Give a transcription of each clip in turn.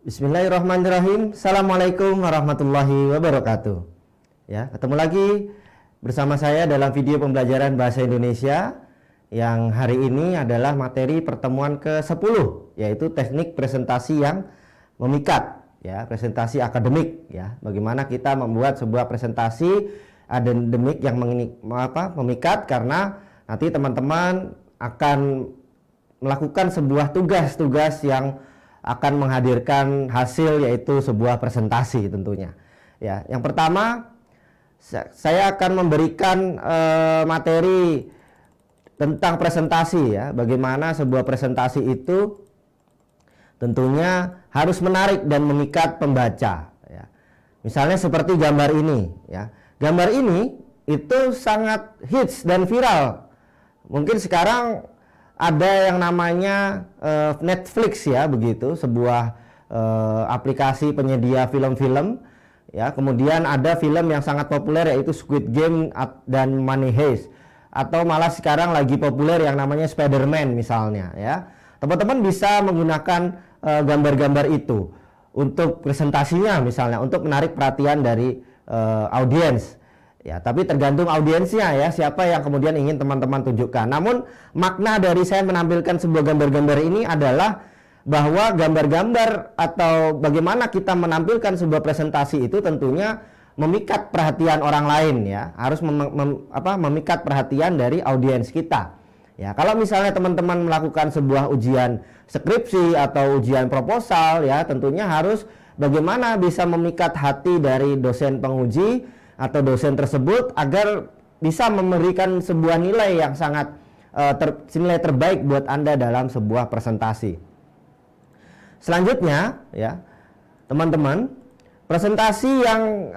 Bismillahirrahmanirrahim. Assalamualaikum warahmatullahi wabarakatuh. Ya, ketemu lagi bersama saya dalam video pembelajaran bahasa Indonesia yang hari ini adalah materi pertemuan ke-10, yaitu teknik presentasi yang memikat, ya, presentasi akademik, ya. Bagaimana kita membuat sebuah presentasi akademik yang memikat, karena nanti teman-teman akan melakukan sebuah tugas-tugas yang akan menghadirkan hasil, yaitu sebuah presentasi tentunya. Ya, yang pertama saya akan memberikan materi tentang presentasi, ya. Bagaimana sebuah presentasi itu tentunya harus menarik dan memikat pembaca, ya. Misalnya seperti gambar ini, ya. Gambar ini itu sangat hits dan viral. Mungkin sekarang ada yang namanya Netflix, ya, begitu, sebuah aplikasi penyedia film-film, ya. Kemudian ada film yang sangat populer, yaitu Squid Game dan Money Heist, atau malah sekarang lagi populer yang namanya Spider-Man misalnya, ya. Teman-teman bisa menggunakan gambar-gambar itu untuk presentasinya, misalnya untuk menarik perhatian dari audiens. Ya, tapi tergantung audiensnya, ya, siapa yang kemudian ingin teman-teman tunjukkan. Namun makna dari saya menampilkan sebuah gambar-gambar ini adalah bahwa gambar-gambar atau bagaimana kita menampilkan sebuah presentasi itu tentunya memikat perhatian orang lain, ya. Harus memikat perhatian dari audiens kita. Ya, kalau misalnya teman-teman melakukan sebuah ujian skripsi atau ujian proposal, ya, tentunya harus bagaimana bisa memikat hati dari dosen penguji atau dosen tersebut agar bisa memberikan sebuah nilai yang sangat nilai terbaik buat Anda dalam sebuah presentasi. Selanjutnya, ya, teman-teman, presentasi yang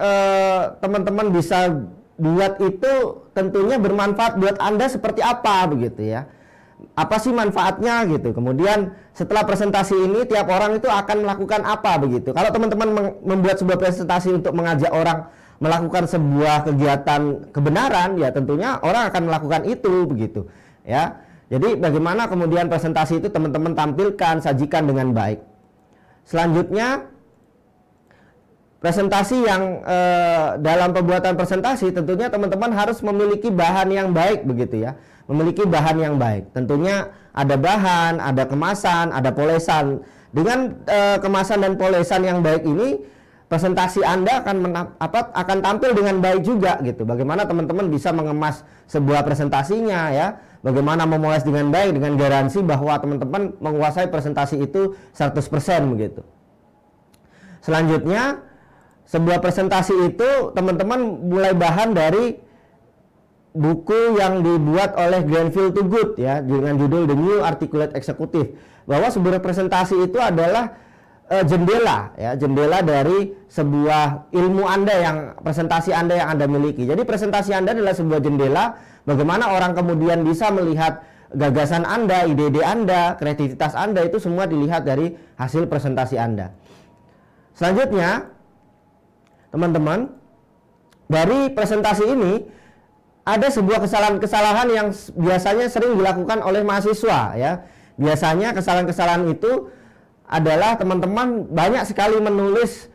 teman-teman bisa buat itu tentunya bermanfaat buat Anda seperti apa, begitu, ya. Apa sih manfaatnya, gitu. Kemudian setelah presentasi ini tiap orang itu akan melakukan apa, begitu. Kalau teman-teman membuat sebuah presentasi untuk mengajak orang melakukan sebuah kegiatan kebenaran, ya, tentunya orang akan melakukan itu, begitu, ya. Jadi bagaimana kemudian presentasi itu teman-teman tampilkan, sajikan dengan baik. Selanjutnya, presentasi yang dalam pembuatan presentasi tentunya teman-teman harus memiliki bahan yang baik, begitu, ya. Memiliki bahan yang baik. Tentunya ada bahan, ada kemasan, ada polesan. Dengan kemasan dan polesan yang baik ini, presentasi Anda akan tampil dengan baik juga, gitu. Bagaimana teman-teman bisa mengemas sebuah presentasinya, ya. Bagaimana memoles dengan baik dengan garansi bahwa teman-teman menguasai presentasi itu 100%, begitu. Selanjutnya, sebuah presentasi itu teman-teman mulai bahan dari buku yang dibuat oleh Granville Togood, ya, dengan judul The New Articulate Executive, bahwa sebuah presentasi itu adalah jendela, ya, jendela dari sebuah ilmu Anda yang presentasi Anda yang Anda miliki. Jadi presentasi Anda adalah sebuah jendela bagaimana orang kemudian bisa melihat gagasan Anda, ide-ide Anda, kreativitas Anda, itu semua dilihat dari hasil presentasi Anda. Selanjutnya, teman-teman, dari presentasi ini ada sebuah kesalahan-kesalahan yang biasanya sering dilakukan oleh mahasiswa, ya. Biasanya kesalahan-kesalahan itu adalah teman-teman banyak sekali menulis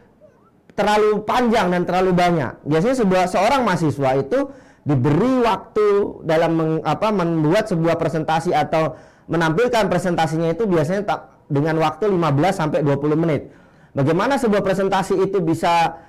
terlalu panjang dan terlalu banyak. Biasanya seorang mahasiswa itu diberi waktu dalam membuat sebuah presentasi atau menampilkan presentasinya itu biasanya dengan waktu 15 sampai 20 menit. Bagaimana sebuah presentasi itu bisa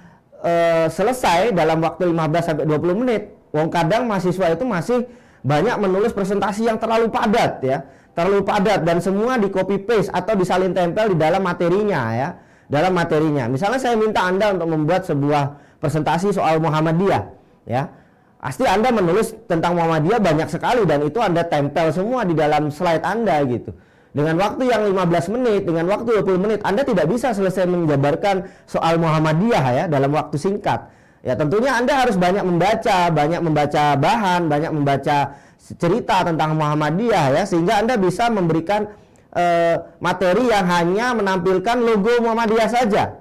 selesai dalam waktu 15 sampai 20 menit? Wong kadang mahasiswa itu masih banyak menulis presentasi yang terlalu padat, ya. Terlalu padat dan semua di copy paste atau disalin tempel di dalam materinya, ya. Dalam materinya. Misalnya saya minta Anda untuk membuat sebuah presentasi soal Muhammadiyah, ya. Pasti Anda menulis tentang Muhammadiyah banyak sekali dan itu Anda tempel semua di dalam slide Anda, gitu. Dengan waktu yang 15 menit, dengan waktu 20 menit, Anda tidak bisa selesai menjabarkan soal Muhammadiyah, ya, dalam waktu singkat. Ya, tentunya Anda harus banyak membaca bahan, banyak membaca cerita tentang Muhammadiyah, ya, sehingga Anda bisa memberikan materi yang hanya menampilkan logo Muhammadiyah saja,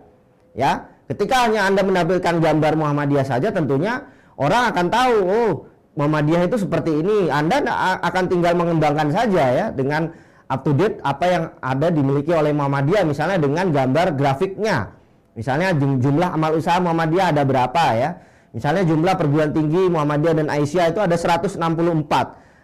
ya. Ketika hanya Anda menampilkan gambar Muhammadiyah saja, tentunya orang akan tahu, oh, Muhammadiyah itu seperti ini. Anda akan tinggal mengembangkan saja, ya, dengan up to date apa yang ada dimiliki oleh Muhammadiyah, misalnya dengan gambar grafiknya. Misalnya jumlah amal usaha Muhammadiyah ada berapa ya. Misalnya jumlah perguruan tinggi Muhammadiyah dan Aisyah itu ada 164.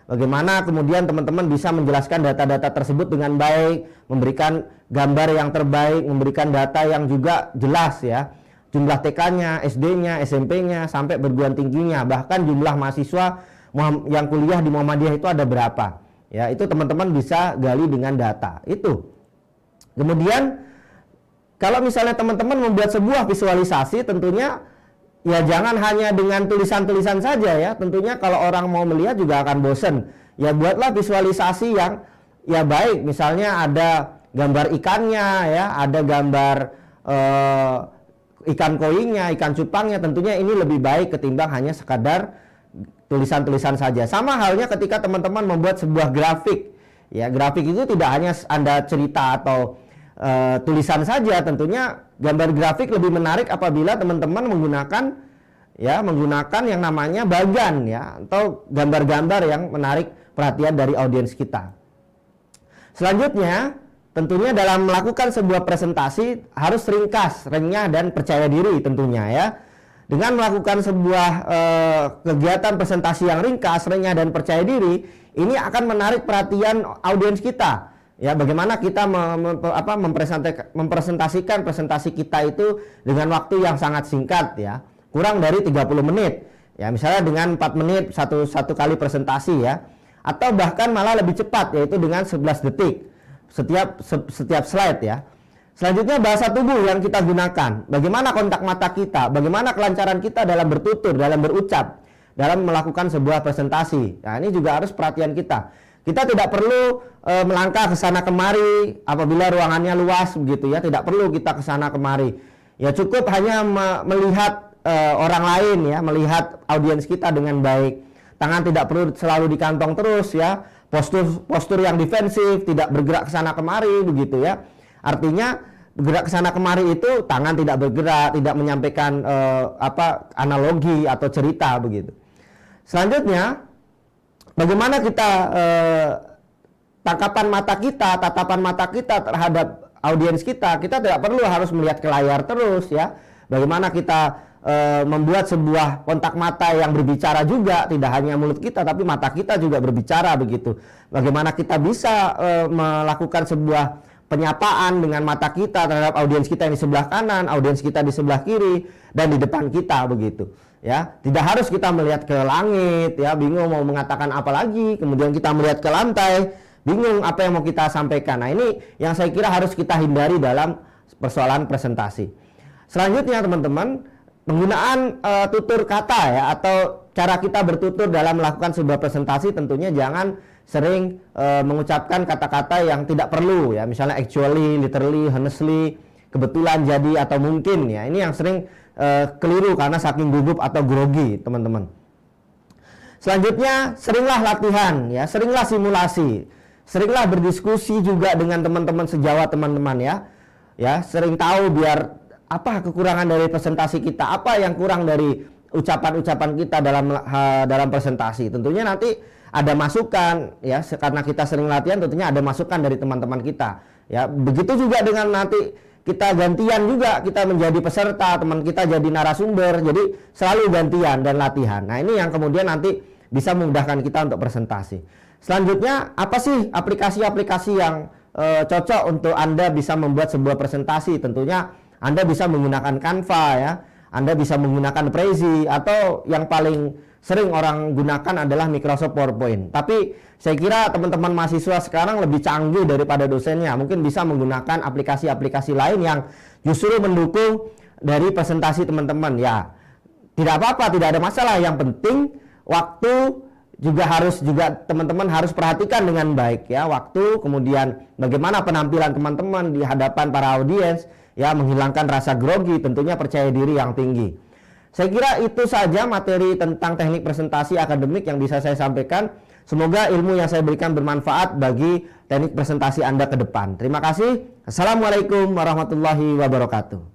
Bagaimana kemudian teman-teman bisa menjelaskan data-data tersebut dengan baik, memberikan gambar yang terbaik, memberikan data yang juga jelas ya. Jumlah TK-nya, SD-nya, SMP-nya, sampai perguruan tingginya, bahkan jumlah mahasiswa yang kuliah di Muhammadiyah itu ada berapa. Ya, itu teman-teman bisa gali dengan data. Itu. Kemudian kalau misalnya teman-teman membuat sebuah visualisasi, tentunya ya jangan hanya dengan tulisan-tulisan saja ya. Tentunya kalau orang mau melihat juga akan bosen. Ya buatlah visualisasi yang ya baik. Misalnya ada gambar ikannya ya, ada gambar ikan koinya, ikan cupangnya. Tentunya ini lebih baik ketimbang hanya sekadar tulisan-tulisan saja. Sama halnya ketika teman-teman membuat sebuah grafik. Ya, grafik itu tidak hanya Anda cerita atau tulisan saja. Tentunya gambar grafik lebih menarik apabila teman-teman menggunakan yang namanya bagan ya, atau gambar-gambar yang menarik perhatian dari audiens kita. Selanjutnya, tentunya dalam melakukan sebuah presentasi harus ringkas, renyah, dan percaya diri tentunya ya. Dengan melakukan sebuah kegiatan presentasi yang ringkas, renyah, dan percaya diri, ini akan menarik perhatian audiens kita. Ya, bagaimana kita mempresentasikan presentasi kita itu dengan waktu yang sangat singkat ya, kurang dari 30 menit. Ya, misalnya dengan 4 menit satu kali presentasi ya, atau bahkan malah lebih cepat, yaitu dengan 11 detik setiap slide ya. Selanjutnya bahasa tubuh yang kita gunakan. Bagaimana kontak mata kita, bagaimana kelancaran kita dalam bertutur, dalam berucap, dalam melakukan sebuah presentasi. Nah, ini juga harus perhatian kita. Kita tidak perlu melangkah ke sana kemari apabila ruangannya luas begitu ya, tidak perlu kita ke sana kemari. Ya cukup hanya melihat orang lain ya, melihat audiens kita dengan baik. Tangan tidak perlu selalu di kantong terus ya. Postur yang defensif, tidak bergerak ke sana kemari begitu ya. Artinya bergerak ke sana kemari itu tangan tidak bergerak, tidak menyampaikan analogi atau cerita begitu. Selanjutnya, bagaimana kita tatapan mata kita terhadap audiens kita. Kita tidak perlu harus melihat ke layar terus ya. Bagaimana kita membuat sebuah kontak mata yang berbicara juga, tidak hanya mulut kita tapi mata kita juga berbicara begitu. Bagaimana kita bisa melakukan sebuah penyapaan dengan mata kita terhadap audiens kita yang di sebelah kanan, audiens kita di sebelah kiri, dan di depan kita begitu. Ya, tidak harus kita melihat ke langit ya, bingung mau mengatakan apa lagi, kemudian kita melihat ke lantai, bingung apa yang mau kita sampaikan. Nah, ini yang saya kira harus kita hindari dalam persoalan presentasi. Selanjutnya teman-teman, penggunaan tutur kata ya, atau cara kita bertutur dalam melakukan sebuah presentasi tentunya jangan sering mengucapkan kata-kata yang tidak perlu ya, misalnya actually, literally, honestly, kebetulan, jadi, atau mungkin ya. Ini yang sering keliru karena saking gugup atau grogi teman-teman. Selanjutnya, seringlah latihan ya, seringlah simulasi, seringlah berdiskusi juga dengan teman-teman sejawat teman-teman ya. Ya, sering tahu biar apa kekurangan dari presentasi kita, apa yang kurang dari ucapan-ucapan kita dalam presentasi. Tentunya nanti ada masukan ya, karena kita sering latihan tentunya ada masukan dari teman-teman kita ya. Begitu juga dengan nanti kita gantian juga, kita menjadi peserta, teman kita jadi narasumber, jadi selalu gantian dan latihan. Nah, ini yang kemudian nanti bisa memudahkan kita untuk presentasi. Selanjutnya, apa sih aplikasi-aplikasi yang cocok untuk Anda bisa membuat sebuah presentasi? Tentunya Anda bisa menggunakan Canva ya, Anda bisa menggunakan Prezi, atau yang paling sering orang gunakan adalah Microsoft PowerPoint. Tapi saya kira teman-teman mahasiswa sekarang lebih canggih daripada dosennya, mungkin bisa menggunakan aplikasi-aplikasi lain yang justru mendukung dari presentasi teman-teman ya. Tidak apa-apa, tidak ada masalah. Yang penting waktu juga teman-teman harus perhatikan dengan baik ya, waktu, kemudian bagaimana penampilan teman-teman di hadapan para audiens ya, menghilangkan rasa grogi, tentunya percaya diri yang tinggi. Saya kira itu saja materi tentang teknik presentasi akademik yang bisa saya sampaikan. Semoga ilmu yang saya berikan bermanfaat bagi teknik presentasi Anda ke depan. Terima kasih. Assalamualaikum warahmatullahi wabarakatuh.